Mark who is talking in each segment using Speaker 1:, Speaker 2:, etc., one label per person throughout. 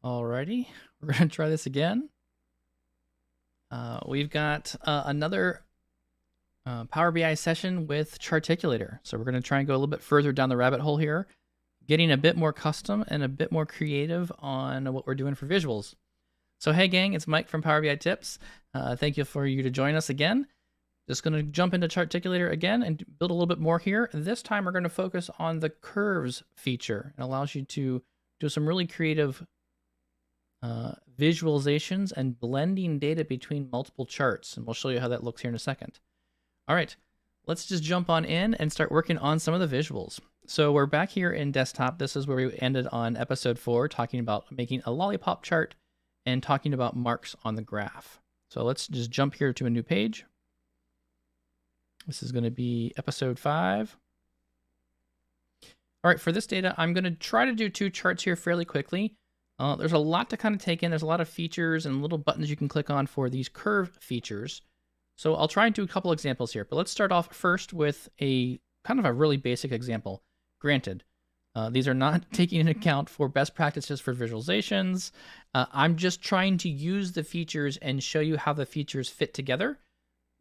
Speaker 1: Alrighty, we're going to try this again. We've got another Power BI session with Charticulator. So we're going to try and go a little bit further down the rabbit hole here, getting a bit more custom and a bit more creative on what we're doing for visuals. So hey gang, it's Mike from Power BI Tips. Thank you for you to join us again. Just going to jump into Charticulator again and build a little bit more here. This time we're going to focus on the curves feature. It allows you to do some really creative visualizations and blending data between multiple charts. And we'll show you how that looks here in a second. All right, let's just jump on in and start working on some of the visuals. So we're back here in desktop. This is where we ended on episode 4, talking about making a lollipop chart and talking about marks on the graph. So let's just jump here to a new page. This is going to be episode 5. All right, for this data, I'm going to try to do 2 charts here fairly quickly. There's a lot to kind of take in. There's a lot of features and little buttons you can click on for these curve features. So I'll try and do a couple examples here, but let's start off first with a kind of a really basic example. Granted, these are not taking into account for best practices for visualizations. I'm just trying to use the features and show you how the features fit together.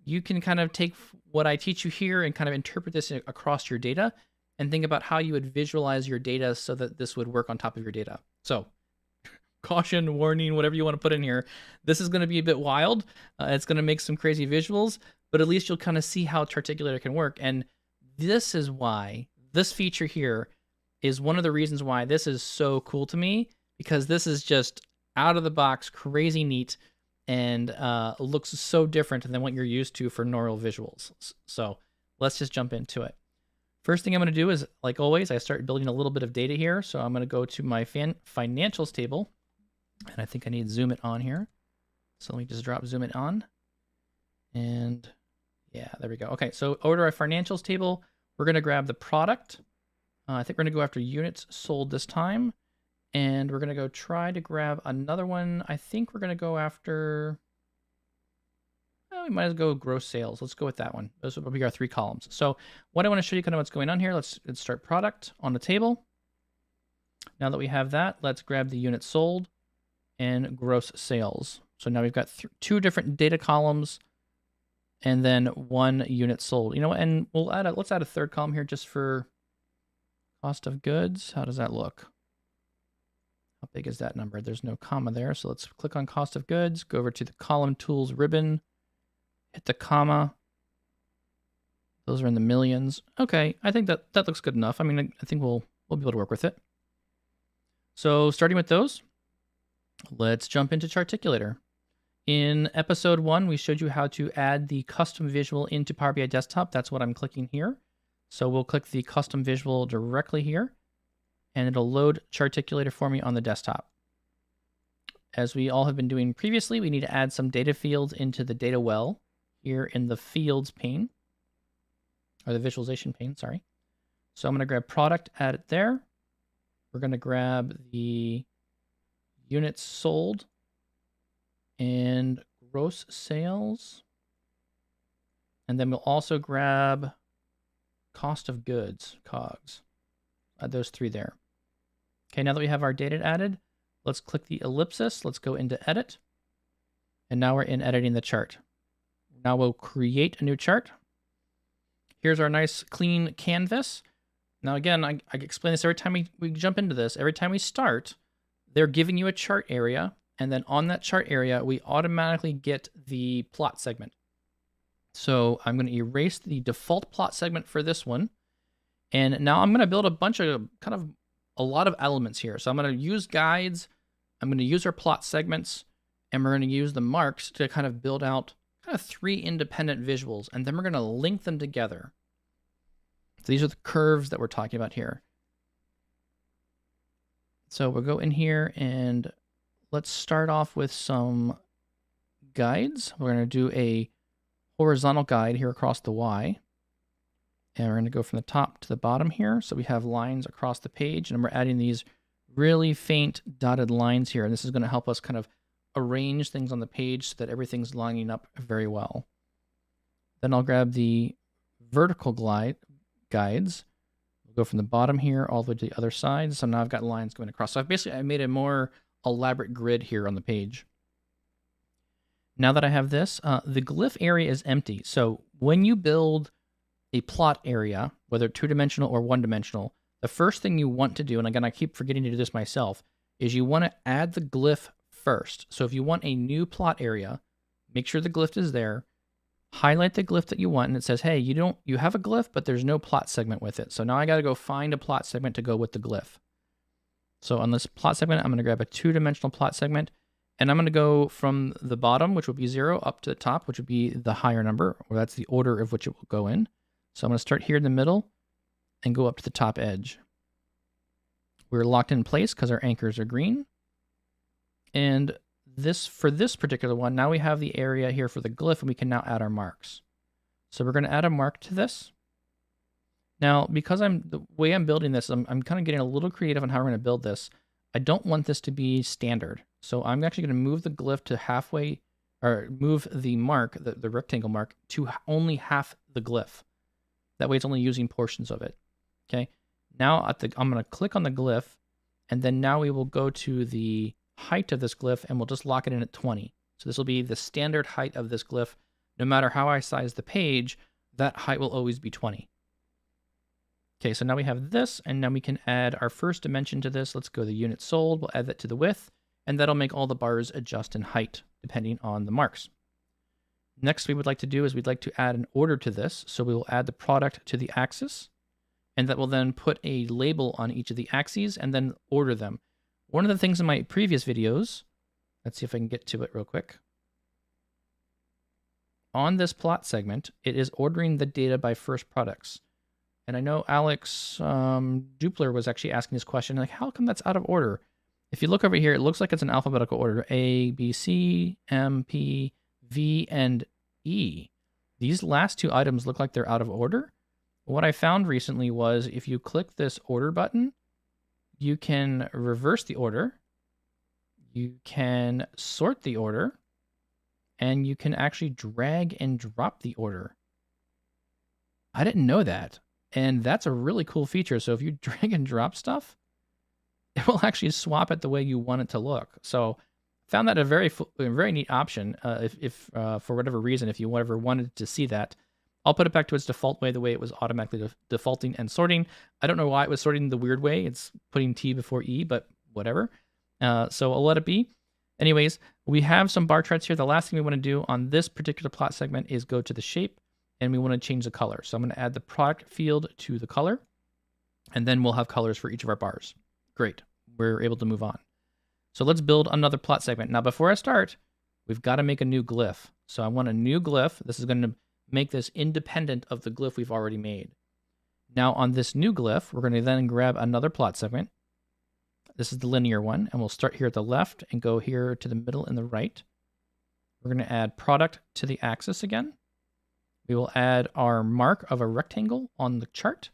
Speaker 1: You can kind of take what I teach you here and kind of interpret this across your data and think about how you would visualize your data so that this would work on top of your data. So caution, warning, whatever you want to put in here. This is going to be a bit wild. It's going to make some crazy visuals, but at least you'll kind of see how Charticulator can work. And this is why this feature here is one of the reasons why this is so cool to me, because this is just out of the box, crazy neat, and looks so different than what you're used to for normal visuals. So let's just jump into it. First thing I'm going to do is, like always, I start building a little bit of data here. So I'm going to go to my financials table. And I think I need to zoom it on here. So let me just zoom it on. And yeah, there we go. Okay, so over to our financials table, we're going to grab the product. I think we're going to go after units sold this time. And we're going to go try to grab another one. I think we're going to go after, well, we might as well go gross sales. Let's go with that one. Those will be our 3 columns. So what I want to show you kind of what's going on here. Let's start product on the table. Now that we have that, let's grab the units sold and gross sales. So now we've got 2 different data columns and then 1 unit sold. You know what? And let's add a 3rd column here just for cost of goods. How does that look? How big is that number? There's no comma there. So let's click on cost of goods, go over to the column tools ribbon, hit the comma. Those are in the millions. Okay, I think that looks good enough. I mean, I think we'll be able to work with it. So starting with those, let's jump into Charticulator. In episode 1, we showed you how to add the custom visual into Power BI Desktop. That's what I'm clicking here. So we'll click the custom visual directly here, and it'll load Charticulator for me on the desktop. As we all have been doing previously, we need to add some data fields into the data well here in the fields pane, or the visualization pane, sorry. So I'm going to grab product, add it there. We're going to grab the units sold and gross sales. And then we'll also grab cost of goods, COGS. Add those 3 there. Okay, now that we have our data added, let's click the ellipsis. Let's go into edit. And now we're in editing the chart. Now we'll create a new chart. Here's our nice clean canvas. Now again, I explain this every time we jump into this. Every time we start, they're giving you a chart area, and then on that chart area, we automatically get the plot segment. So I'm going to erase the default plot segment for this one, and now I'm going to build a bunch of a lot of elements here. So I'm going to use guides, I'm going to use our plot segments, and we're going to use the marks to kind of build out kind of 3 independent visuals, and then we're going to link them together. So these are the curves that we're talking about here. So we'll go in here and let's start off with some guides. We're going to do a horizontal guide here across the Y. And we're going to go from the top to the bottom here. So we have lines across the page, and we're adding these really faint dotted lines here. And this is going to help us kind of arrange things on the page so that everything's lining up very well. Then I'll grab the vertical guides. We'll go from the bottom here all the way to the other side. So now I've got lines going across. So I made a more elaborate grid here on the page. Now that I have this, the glyph area is empty. So when you build a plot area, whether two-dimensional or one-dimensional, the first thing you want to do, and again, I keep forgetting to do this myself, is you want to add the glyph first. So if you want a new plot area, make sure the glyph is there, highlight the glyph that you want, and it says, hey, you have a glyph, but there's no plot segment with it. So now I got to go find a plot segment to go with the glyph. So on this plot segment, I'm going to grab a two-dimensional plot segment, and I'm going to go from the bottom, which will be 0, up to the top, which would be the higher number, or that's the order of which it will go in. So I'm going to start here in the middle and go up to the top edge. We're locked in place because our anchors are green. And for this particular one, now we have the area here for the glyph, and we can now add our marks. So we're going to add a mark to this. Now, because the way I'm building this, I'm kind of getting a little creative on how we're going to build this. I don't want this to be standard. So I'm actually going to move the glyph to halfway, or move the mark, the rectangle mark, to only half the glyph. That way it's only using portions of it. Okay. Now I'm going to click on the glyph, and then now we will go to the height of this glyph, and we'll just lock it in at 20. So this will be the standard height of this glyph. No matter how I size the page, that height will always be 20. Okay, so now we have this, and now we can add our first dimension to this. Let's go to units sold. We'll add that to the width, and that'll make all the bars adjust in height, depending on the marks. Next, we would like to do is we'd like to add an order to this. So we will add the product to the axis, and that will then put a label on each of the axes and then order them. One of the things in my previous videos, let's see if I can get to it real quick. On this plot segment, it is ordering the data by first products. And I know Alex Dupler was actually asking this question, like, how come that's out of order? If you look over here, it looks like it's an alphabetical order, A, B, C, M, P, V, and E. These last two items look like they're out of order. What I found recently was if you click this order button, you can reverse the order, you can sort the order, and you can actually drag and drop the order. I didn't know that. And that's a really cool feature. So if you drag and drop stuff, it will actually swap it the way you want it to look. So found that a very neat option. If for whatever reason, if you ever wanted to see that, I'll put it back to its default way, the way it was automatically defaulting and sorting. I don't know why it was sorting the weird way. It's putting T before E, but whatever. So I'll let it be. Anyways, we have some bar charts here. The last thing we want to do on this particular plot segment is go to the shape, and we want to change the color. So I'm going to add the product field to the color, and then we'll have colors for each of our bars. Great. We're able to move on. So let's build another plot segment. Now, before I start, we've got to make a new glyph. So I want a new glyph. This is going to make this independent of the glyph we've already made. Now, on this new glyph, we're going to then grab another plot segment. This is the linear one, and we'll start here at the left and go here to the middle and the right. We're going to add product to the axis again. We will add our mark of a rectangle on the chart.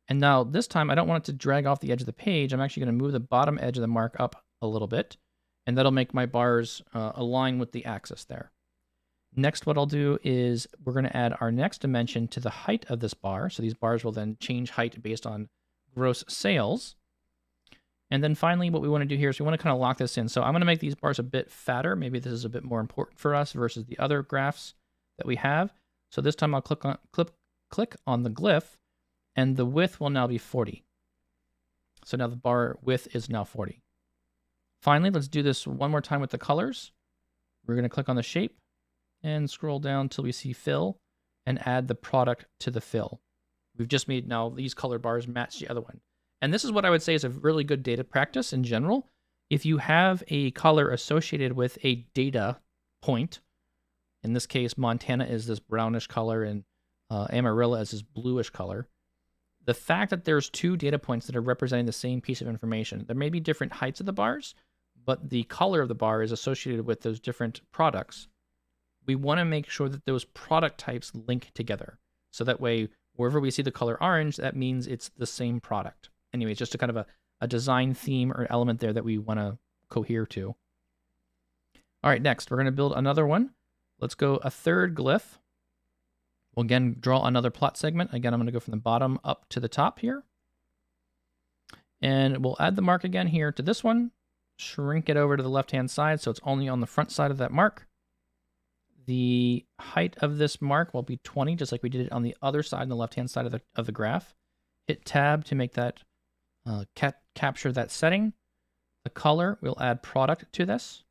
Speaker 1: And now this time, I don't want it to drag off the edge of the page. I'm actually going to move the bottom edge of the mark up a little bit, and that'll make my bars align with the axis there. Next, what I'll do is we're going to add our next dimension to the height of this bar. So these bars will then change height based on gross sales. And then finally, what we want to do here is we want to kind of lock this in. So I'm going to make these bars a bit fatter. Maybe this is a bit more important for us versus the other graphs that we have. So this time I'll click on the glyph, and the width will now be 40. So now the bar width is now 40. Finally, let's do this one more time with the colors. We're going to click on the shape and scroll down until we see fill and add the product to the fill. We've just made now these color bars match the other one. And this is what I would say is a really good data practice in general. If you have a color associated with a data point, in this case, Montana is this brownish color and Amarillo is this bluish color. The fact that there's two data points that are representing the same piece of information, there may be different heights of the bars, but the color of the bar is associated with those different products. We want to make sure that those product types link together. So that way, wherever we see the color orange, that means it's the same product. Anyways, just a kind of a design theme or element there that we want to cohere to. All right, next, we're going to build another one. Let's go a third glyph. We'll again draw another plot segment. Again, I'm going to go from the bottom up to the top here. And we'll add the mark again here to this one. shrink it over to the left-hand side so it's only on the front side of that mark. The height of this mark will be 20, just like we did it on the other side, on the left-hand side of the graph. Hit Tab to make that capture that setting. The color, we'll add product to this.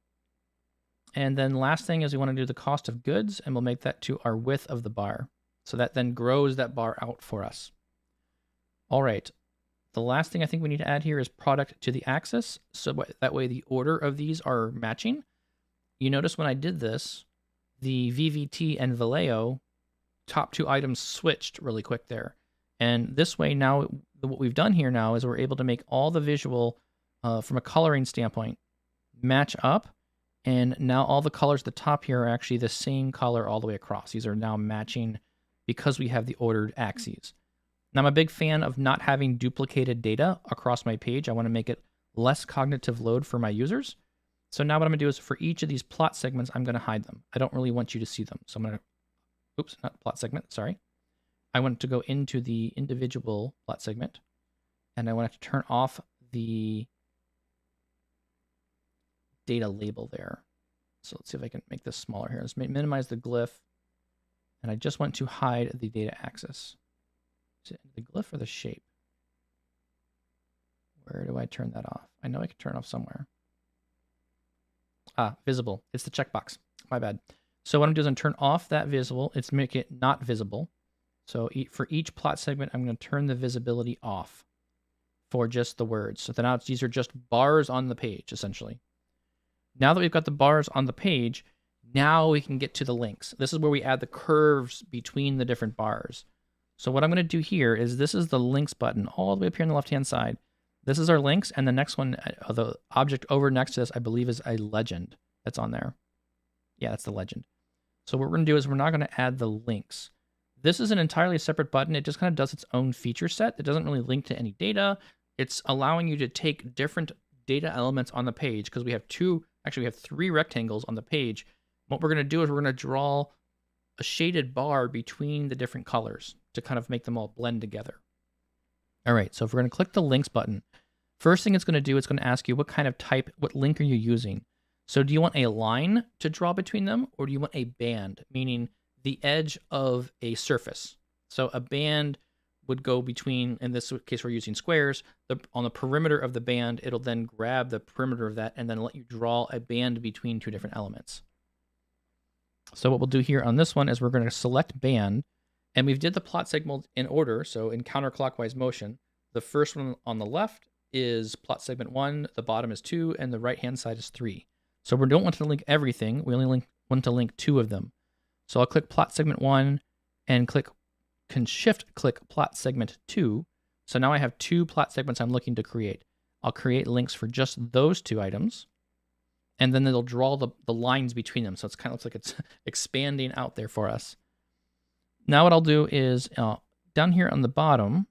Speaker 1: And then last thing is we want to do the cost of goods, and we'll make that to our width of the bar. So that then grows that bar out for us. All right. The last thing I think we need to add here is product to the axis. So that way the order of these are matching. You notice when I did this, the VVT and Vallejo top two items switched really quick there. And this way now, what we've done here now is we're able to make all the visual from a coloring standpoint match up. And now all the colors at the top here are actually the same color all the way across. These are now matching because we have the ordered axes. Now I'm a big fan of not having duplicated data across my page. I want to make it less cognitive load for my users. So now what I'm going to do is for each of these plot segments, I'm going to hide them. I don't really want you to see them. So I'm going to, oops, not plot segment, sorry. I want to go into the individual plot segment, and I want to turn off the data label there. So let's see if I can make this smaller here. Let's minimize the glyph, and I just want to hide the data axis. Is it the glyph or the shape? Where do I turn that off? I know I can turn it off somewhere. Ah, visible. It's the checkbox. My bad. So what I'm doing is I'm turn off that visible. It's make it not visible. So for each plot segment, I'm going to turn the visibility off for just the words. So now these are just bars on the page, essentially. Now that we've got the bars on the page, now we can get to the links. This is where we add the curves between the different bars. So what I'm going to do here is this is the links button all the way up here on the left-hand side. This is our links, and the next one, the object over next to this, I believe is a legend that's on there. Yeah, that's the legend. So what we're going to do is we're not going to add the links. This is an entirely separate button. It just kind of does its own feature set. It doesn't really link to any data. It's allowing you to take different data elements on the page because we have we have three rectangles on the page. What we're going to do is we're going to draw a shaded bar between the different colors to kind of make them all blend together. All right, so if we're going to click the links button, first thing it's going to do, it's going to ask you what kind of type, what link are you using? So do you want a line to draw between them, or do you want a band, meaning the edge of a surface? So a band would go between, in this case we're using squares, on the perimeter of the band, it'll then grab the perimeter of that and then let you draw a band between two different elements. So what we'll do here on this one is we're going to select band, and we've did the plot segment in order, so in counterclockwise motion. The first one on the left is plot segment 1, the bottom is 2, and the right-hand side is 3. So we don't want to link everything, we only want to link 2 of them. So I'll click plot segment 1 and shift click plot segment 2. So now I have 2 plot segments I'm looking to create. I'll create links for just those 2 items, and then it'll draw the lines between them. So it's kind of looks like it's expanding out there for us. Now what I'll do is down here on the bottom,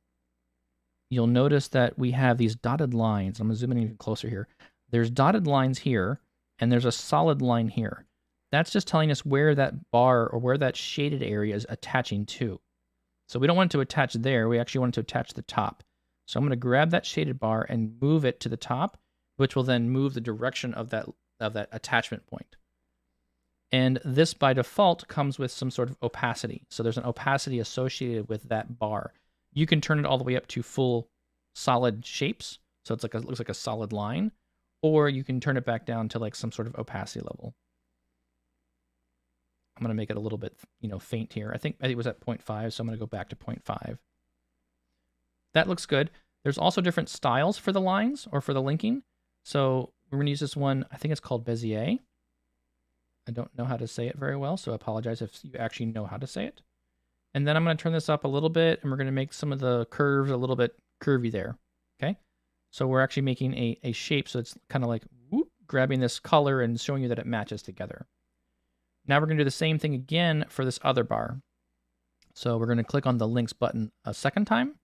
Speaker 1: you'll notice that we have these dotted lines. I'm going to zoom in even closer here. There's dotted lines here, and there's a solid line here. That's just telling us where that bar or where that shaded area is attaching to. So we don't want it to attach there. We actually want it to attach to the top. So I'm going to grab that shaded bar and move it to the top, which will then move the direction of that attachment point. And this by default comes with some sort of opacity. So there's an opacity associated with that bar. You can turn it all the way up to full solid shapes. So it's like it looks like a solid line, or you can turn it back down to like some sort of opacity level. I'm going to make it a little bit, faint here. I think it was at 0.5, so I'm going to go back to 0.5. That looks good. There's also different styles for the lines or for the linking. So we're going to use this one. I think it's called Bezier. I don't know how to say it very well, so I apologize if you actually know how to say it. And then I'm going to turn this up a little bit, and we're going to make some of the curves a little bit curvy there. Okay. So we're actually making a shape, so it's kind of like grabbing this color and showing you that it matches together. Now we're going to do the same thing again for this other bar. So we're going to click on the links button a second time.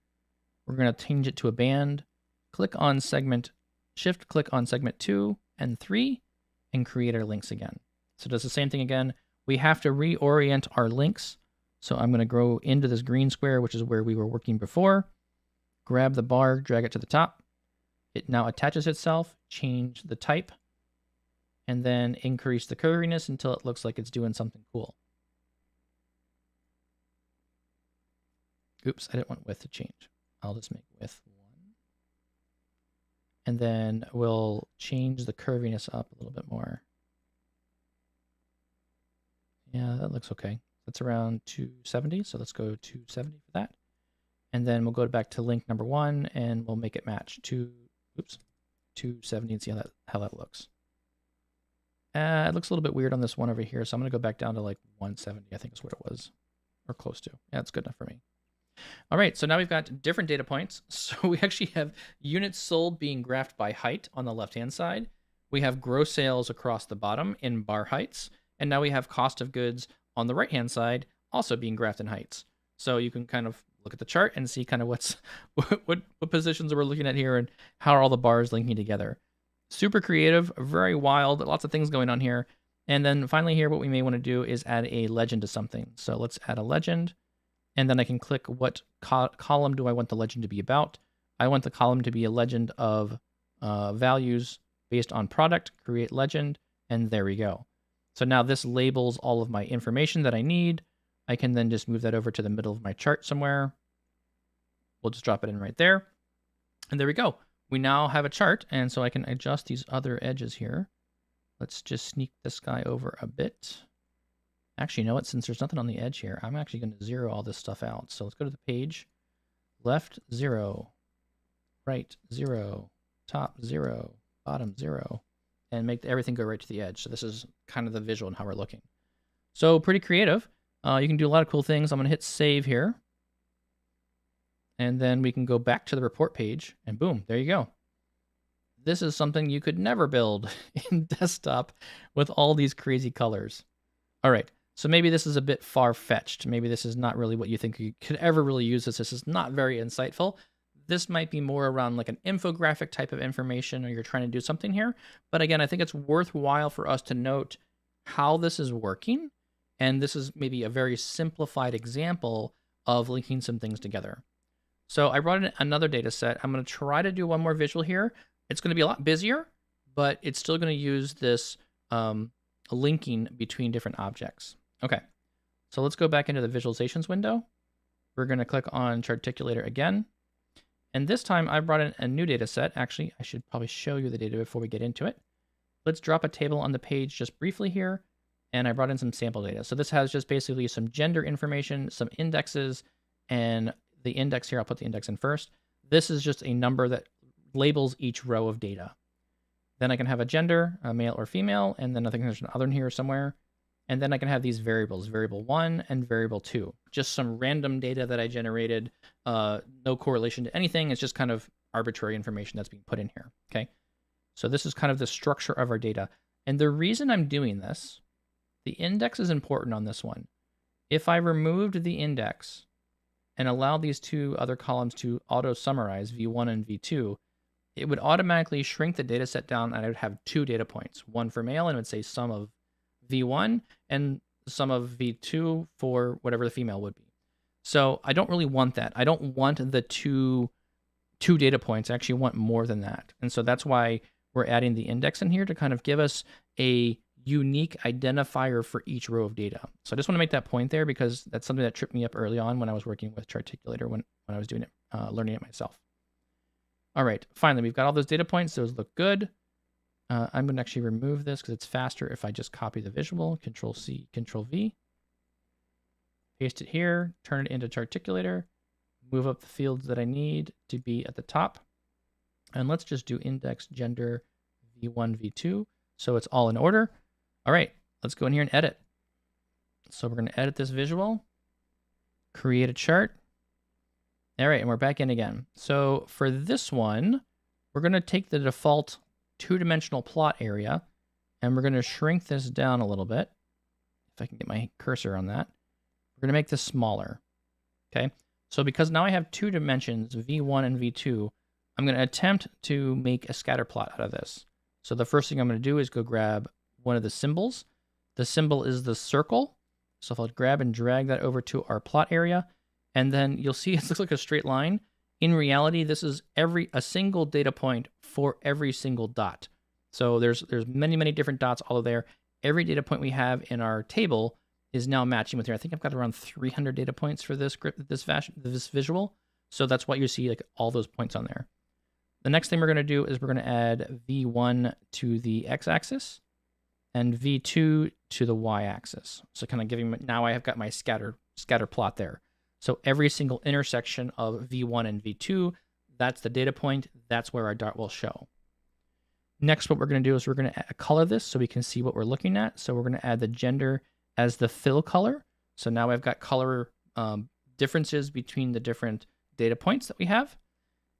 Speaker 1: We're going to change it to a band, click on segment, shift click on segment 2 and 3, and create our links again. So it does the same thing again. We have to reorient our links. So I'm going to go into this green square, which is where we were working before, grab the bar, drag it to the top, It now attaches itself, change the type, and then increase the curviness until it looks like it's doing something cool. Oops, I didn't want width to change. I'll just make width 1. And then we'll change the curviness up a little bit more. Yeah, that looks okay. That's around 270, so let's go 270 for that. And then we'll go back to link number 1, and we'll make it match 270 and see how that looks. It looks a little bit weird on this one over here, so I'm going to go back down to like 170, I think is what it was, or close to. Yeah, that's good enough for me. All right, so now we've got different data points. So we actually have units sold being graphed by height on the left-hand side. We have gross sales across the bottom in bar heights. And now we have cost of goods on the right-hand side also being graphed in heights. So you can kind of look at the chart and see kind of what positions we're looking at here and how are all the bars linking together. Super creative, very wild, lots of things going on here. And then finally here, what we may want to do is add a legend to something. So let's add a legend. And then I can click what column do I want the legend to be about. I want the column to be a legend of values based on product, create legend, and there we go. So now this labels all of my information that I need. I can then just move that over to the middle of my chart somewhere. We'll just drop it in right there. And there we go. We now have a chart, and so I can adjust these other edges here. Let's just sneak this guy over a bit. Actually, you know what? Since there's nothing on the edge here, I'm actually going to zero all this stuff out. So let's go to the page. Left 0, right 0, top 0, bottom 0, and make everything go right to the edge. So this is kind of the visual and how we're looking. So pretty creative. You can do a lot of cool things. I'm going to hit save here. And then we can go back to the report page, and boom, there you go. This is something you could never build in desktop with all these crazy colors. All right. So maybe this is a bit far-fetched. Maybe this is not really what you think you could ever really use this. This is not very insightful. This might be more around like an infographic type of information, or you're trying to do something here. But again, I think it's worthwhile for us to note how this is working. And this is maybe a very simplified example of linking some things together. So I brought in another data set. I'm going to try to do one more visual here. It's going to be a lot busier, but it's still going to use this linking between different objects. Okay, so let's go back into the visualizations window. We're going to click on Charticulator again. And this time I brought in a new data set. Actually, I should probably show you the data before we get into it. Let's drop a table on the page just briefly here. And I brought in some sample data. So this has just basically some gender information, some indexes, and the index here, I'll put the index in first. This is just a number that labels each row of data. Then I can have a gender, a male or female, and then I think there's an other in here somewhere. And then I can have these variables, variable 1 and variable 2. Just some random data that I generated, no correlation to anything. It's just kind of arbitrary information that's being put in here, okay? So this is kind of the structure of our data. And the reason I'm doing this, the index is important on this one. If I removed the index and allowed these two other columns to auto-summarize, V1 and V2, it would automatically shrink the data set down, and I would have two data points, one for male, and it would say sum of V1 and sum of V2 for whatever the female would be. So I don't really want that. I don't want the two data points. I actually want more than that. And so that's why we're adding the index in here to kind of give us a unique identifier for each row of data. So I just want to make that point there because that's something that tripped me up early on when I was working with Charticulator when I was doing it, learning it myself. All right, finally, we've got all those data points. Those look good. I'm going to actually remove this because it's faster if I just copy the visual, Control-C, Control-V. Paste it here, turn it into Charticulator, move up the fields that I need to be at the top. And let's just do index, gender, V1, V2. So it's all in order. All right, let's go in here and edit. So we're going to edit this visual, create a chart. All right, and we're back in again. So for this one, we're going to take the default two-dimensional plot area, and we're going to shrink this down a little bit. If I can get my cursor on that. We're going to make this smaller. Okay, so because now I have two dimensions, V1 and V2, I'm going to attempt to make a scatter plot out of this. So the first thing I'm going to do is go grab one of the symbols. The symbol is the circle. So if I'll grab and drag that over to our plot area, and then you'll see it looks like a straight line. In reality, this is a single data point for every single dot. So there's many different dots all there. Every data point we have in our table is now matching with here. I think I've got around 300 data points for this visual. So that's why you see like all those points on there. The next thing we're going to do is we're going to add V1 to the x-axis and V2 to the y-axis. So kind of giving, now I have got my scatter plot there. So every single intersection of V1 and V2, that's the data point. That's where our dot will show. Next, what we're going to do is we're going to color this so we can see what we're looking at. So we're going to add the gender as the fill color. So now I've got color differences between the different data points that we have.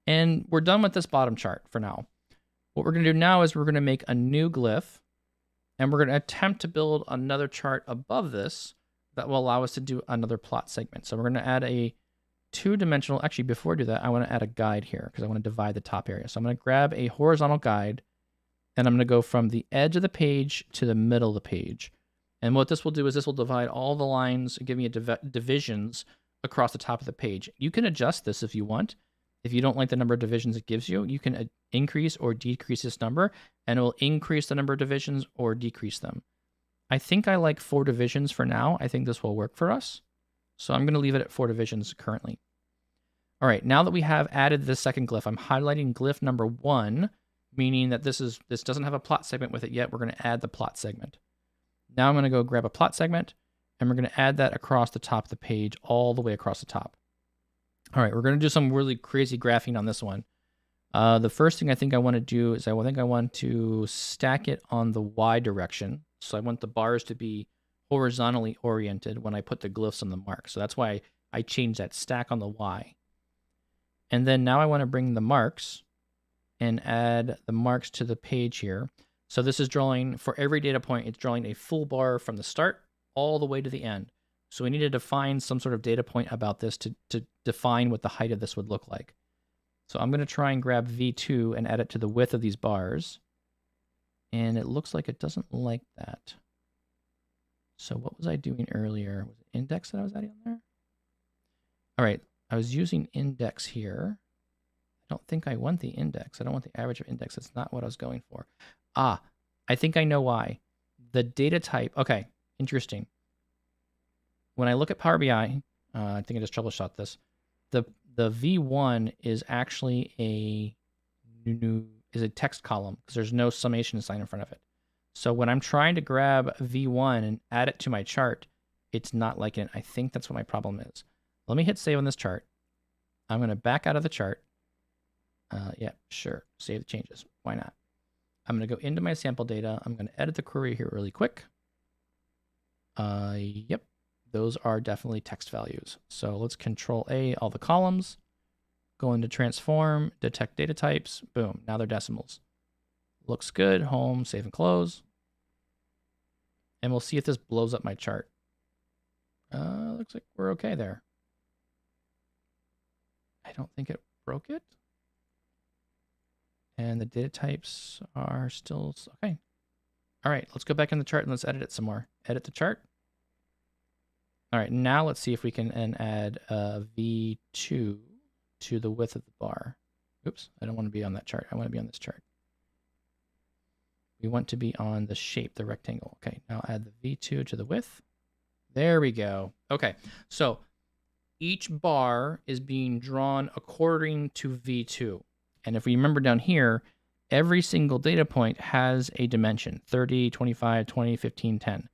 Speaker 1: And we're done with this bottom chart for now. What we're going to do now is we're going to make a new glyph, and we're going to attempt to build another chart above this that will allow us to do another plot segment. So we're going to add a two-dimensional, actually before I do that, I want to add a guide here because I want to divide the top area. So I'm going to grab a horizontal guide, and I'm going to go from the edge of the page to the middle of the page. And what this will do is this will divide all the lines and give me divisions across the top of the page. You can adjust this if you want. If you don't like the number of divisions it gives you, you can increase or decrease this number, and it will increase the number of divisions or decrease them. I think I like 4 divisions for now. I think this will work for us. So I'm going to leave it at 4 divisions currently. All right, now that we have added the second glyph, I'm highlighting glyph number 1, meaning that this doesn't have a plot segment with it yet. We're going to add the plot segment. Now I'm going to go grab a plot segment, and we're going to add that across the top of the page, all the way across the top. All right, we're going to do some really crazy graphing on this one. The first thing I think I want to do is I want to stack it on the Y direction. So I want the bars to be horizontally oriented when I put the glyphs on the mark. So that's why I changed that stack on the Y. And then now I want to bring the marks and add the marks to the page here. So this is drawing, for every data point, it's drawing a full bar from the start all the way to the end. So we need to define some sort of data point about this to define what the height of this would look like. So I'm going to try and grab V2 and add it to the width of these bars. And it looks like it doesn't like that. So what was I doing earlier? Was it index that I was adding on there? All right, I was using index here. I don't think I want the index. I don't want the average of index. That's not what I was going for. Ah, I think I know why. The data type, okay, interesting. When I look at Power BI, I think I just troubleshot this. The V1 is actually a text column because there's no summation sign in front of it. So when I'm trying to grab V1 and add it to my chart, it's not liking it. I think that's what my problem is. Let me hit save on this chart. I'm going to back out of the chart. Yeah, sure. Save the changes. Why not? I'm going to go into my sample data. I'm going to edit the query here really quick. Yep. Those are definitely text values. So let's Control A, all the columns, go into transform, detect data types, boom, now they're decimals. Looks good, home, save and close. And we'll see if this blows up my chart. Looks like we're okay there. I don't think it broke it. And the data types are still, okay. All right, let's go back in the chart and let's edit it some more. Edit the chart. All right, now let's see if we can add V2 to the width of the bar. Oops, I don't want to be on that chart. I want to be on this chart. We want to be on the shape, the rectangle. Okay, now add the V2 to the width. There we go. Okay, so each bar is being drawn according to V2. And if we remember down here, every single data point has a dimension, 30, 25, 20, 15, 10.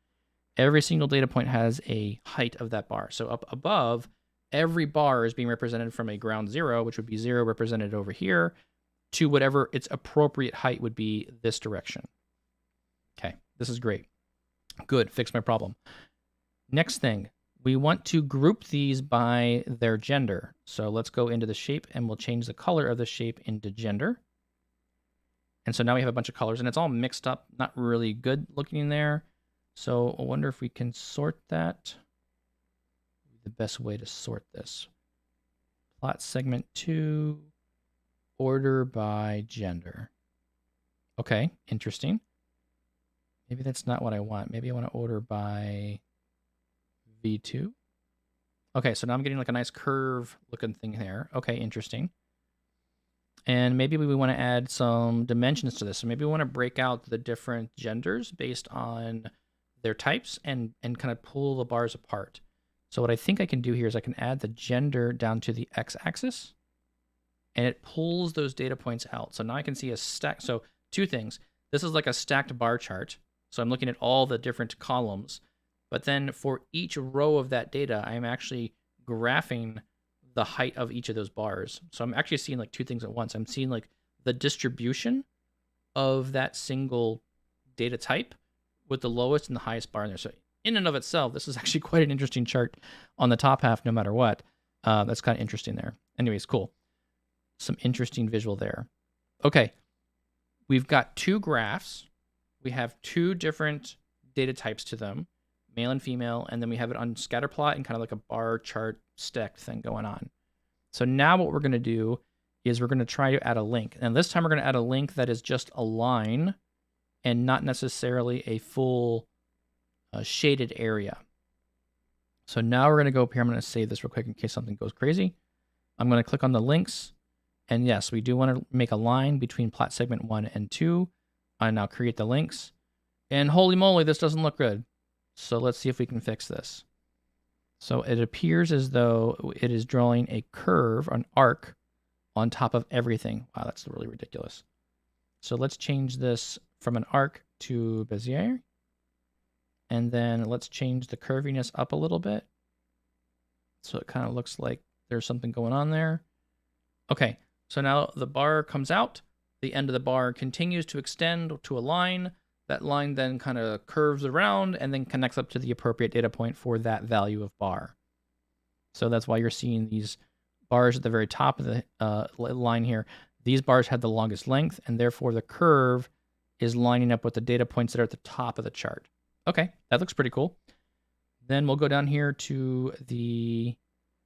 Speaker 1: Every single data point has a height of that bar. So up above, every bar is being represented from a ground 0, which would be 0 represented over here, to whatever its appropriate height would be this direction. Okay, this is great. Good, fixed my problem. Next thing, we want to group these by their gender. So let's go into the shape and we'll change the color of the shape into gender. And so now we have a bunch of colors and it's all mixed up, not really good looking there. So I wonder if we can sort that. The best way to sort this. Plot segment 2, order by gender. Okay, interesting. Maybe that's not what I want. Maybe I want to order by V2. Okay, so now I'm getting like a nice curve looking thing there. Okay, interesting. And maybe we want to add some dimensions to this. So maybe we want to break out the different genders based on their types and kind of pull the bars apart. So what I think I can do here is I can add the gender down to the x-axis, and it pulls those data points out. So now I can see a stack. So two things. This is like a stacked bar chart. So I'm looking at all the different columns. But then for each row of that data, I'm actually graphing the height of each of those bars. So I'm actually seeing like two things at once. I'm seeing like the distribution of that single data type with the lowest and the highest bar in there. So in and of itself, this is actually quite an interesting chart on the top half, no matter what. That's kind of interesting there. Anyways, cool. Some interesting visual there. Okay, we've got two graphs. We have two different data types to them, male and female, and then we have it on scatter plot and kind of like a bar chart stacked thing going on. So now what we're going to do is we're going to try to add a link. And this time we're going to add a link that is just a line and not necessarily a full shaded area. So now we're going to go up here. I'm going to save this real quick in case something goes crazy. I'm going to click on the links. And yes, we do want to make a line between plot segment 1 and 2. I now create the links. And holy moly, this doesn't look good. So let's see if we can fix this. So it appears as though it is drawing a curve, an arc, on top of everything. Wow, that's really ridiculous. So let's change this from an arc to Bezier. And then let's change the curviness up a little bit. So it kind of looks like there's something going on there. Okay, so now the bar comes out. The end of the bar continues to extend to a line. That line then kind of curves around and then connects up to the appropriate data point for that value of bar. So that's why you're seeing these bars at the very top of the line here. These bars have the longest length, and therefore the curve is lining up with the data points that are at the top of the chart. Okay, that looks pretty cool. Then we'll go down here to the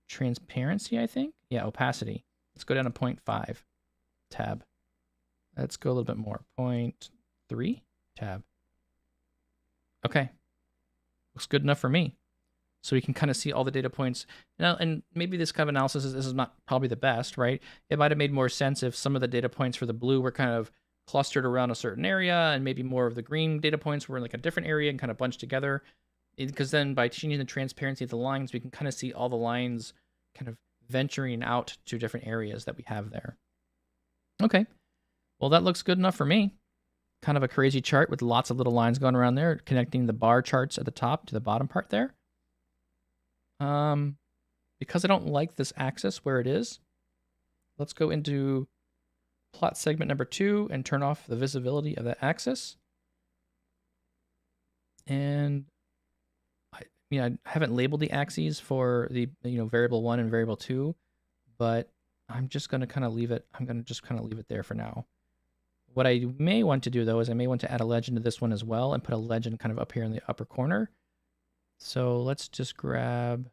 Speaker 1: transparency, I think. Yeah, opacity. Let's go down to 0.5 tab. Let's go a little bit more. 0.3 tab. Okay. Looks good enough for me. So we can kind of see all the data points. Now, and maybe this kind of analysis this is not probably the best, right? It might have made more sense if some of the data points for the blue were kind of clustered around a certain area, and maybe more of the green data points were in like a different area and kind of bunched together. Because then by changing the transparency of the lines, we can kind of see all the lines kind of venturing out to different areas that we have there. Okay. Well, that looks good enough for me. Kind of a crazy chart with lots of little lines going around there, connecting the bar charts at the top to the bottom part there. Because I don't like this axis where it is, let's go into plot segment number 2 and turn off the visibility of that axis. And I haven't labeled the axes for the variable 1 and variable 2, but I'm just going to kind of leave it. I'm going to just kind of leave it there for now. What I may want to do, though, is I may want to add a legend to this one as well and put a legend kind of up here in the upper corner. So let's just grab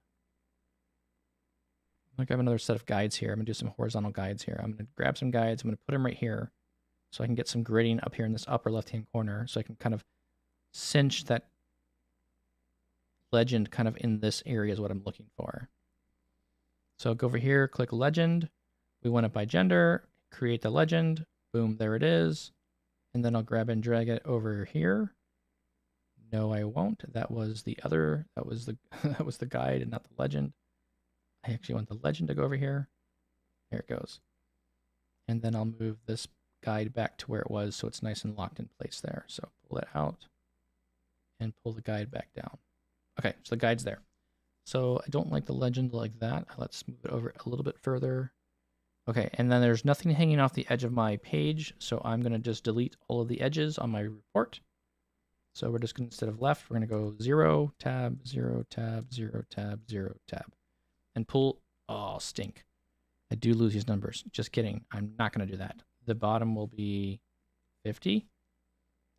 Speaker 1: another set of guides here. I'm going to do some horizontal guides here. I'm going to grab some guides. I'm going to put them right here so I can get some gridding up here in this upper left-hand corner so I can kind of cinch that legend kind of in this area is what I'm looking for. So go over here, click legend. We want it by gender, create the legend. Boom, there it is. And then I'll grab and drag it over here. No, I won't. That was the that was the guide and not the legend. I actually want the legend to go over here. There it goes. And then I'll move this guide back to where it was so it's nice and locked in place there. So pull it out and pull the guide back down. Okay, so the guide's there. So I don't like the legend like that. Let's move it over a little bit further. Okay, and then there's nothing hanging off the edge of my page, so I'm going to just delete all of the edges on my report. So we're just going to, instead of left, we're going to go 0, tab, 0, tab, 0, tab, 0, tab. And pull, oh, stink. I do lose these numbers. Just kidding. I'm not going to do that. The bottom will be 50,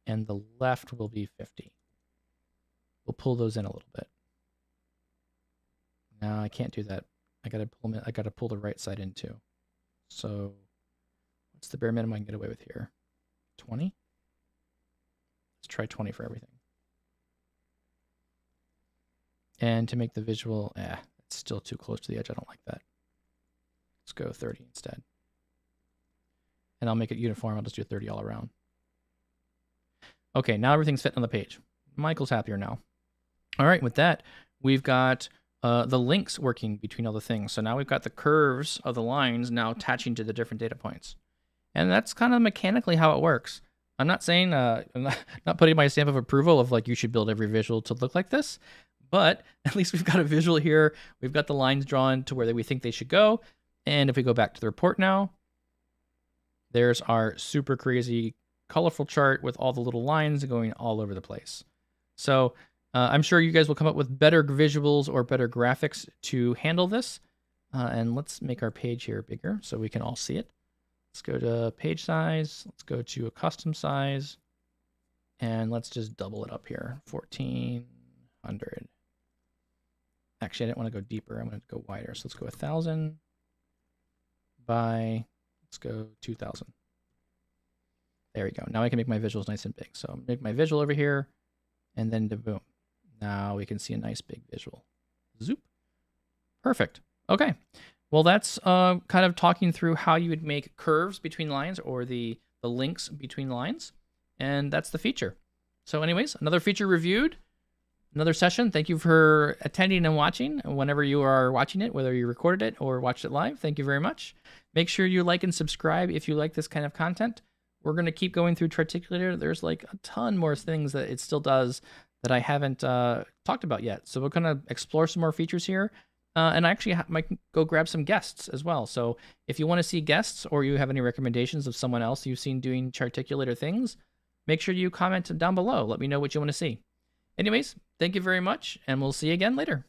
Speaker 1: and the left will be 50. We'll pull those in a little bit. No, I can't do that. I got to pull them in. I got to pull the right side in too. So what's the bare minimum I can get away with here? 20? Let's try 20 for everything. And to make the visual, it's still too close to the edge. I don't like that. Let's go 30 instead. and I'll make it uniform. I'll just do 30 all around. Okay, now everything's fitting on the page. Michael's happier now. All right, with that, we've got the links working between all the things. So now we've got the curves of the lines now attaching to the different data points. And that's kind of mechanically how it works. I'm not saying, I'm not putting my stamp of approval of like you should build every visual to look like this, but at least we've got a visual here. We've got the lines drawn to where we think they should go. And if we go back to the report now, there's our super crazy colorful chart with all the little lines going all over the place. So I'm sure you guys will come up with better visuals or better graphics to handle this. And let's make our page here bigger so we can all see it. Let's go to page size. Let's go to a custom size. And let's just double it up here, 1400. Actually, I didn't want to go deeper. I'm going to go wider. So let's go 1000 by, let's go 2000. There we go. Now I can make my visuals nice and big. So make my visual over here and then boom. Now we can see a nice big visual. Zoop. Perfect. Okay. Well, that's kind of talking through how you would make curves between lines or the links between lines. And that's the feature. So anyways, another feature reviewed, another session. Thank you for attending and watching whenever you are watching it, whether you recorded it or watched it live. Thank you very much. Make sure you like and subscribe if you like this kind of content. We're going to keep going through Charticulator. There's like a ton more things that it still does that I haven't talked about yet. So we're going to explore some more features here. And I actually might go grab some guests as well. So if you want to see guests or you have any recommendations of someone else you've seen doing Charticulator things, make sure you comment down below. Let me know what you want to see. Anyways, thank you very much, and we'll see you again later.